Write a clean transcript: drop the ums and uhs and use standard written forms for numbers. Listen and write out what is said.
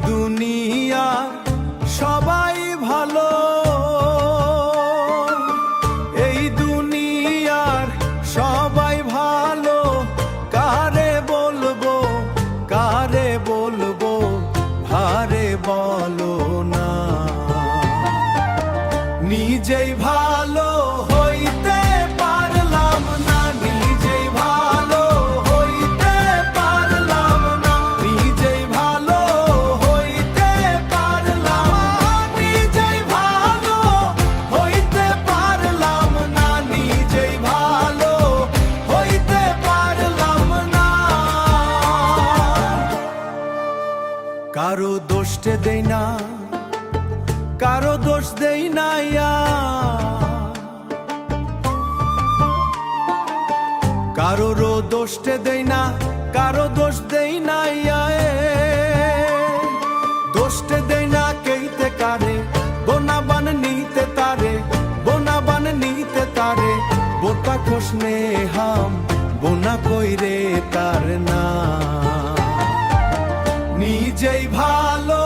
দুনিয়া সবাই ভালো, এই দুনিয়ার সবাই ভালো, কারে বলবো ভারে বলো না। নিজেই ভালো হইতে পারলাম না, নিজেই ভালো হইতে পারলাম না, নিজেই ভালো হইতে পারলাম, নিজেই ভালো হইতে পারলাম না, নিজেই ভালো হইতে পারলাম না। কারো দোষে দেই না, কারো দোষ দেই না, কারোরও দোষে দেই না, কারো দোষ দেই না, দোষে দেই না কেইতে কারে, বোনা বান নিতে তারে, বোনা বান নিতে তারে, বোটা কোশনে হাম বোনা কইরে তার না। নিজেই ভালো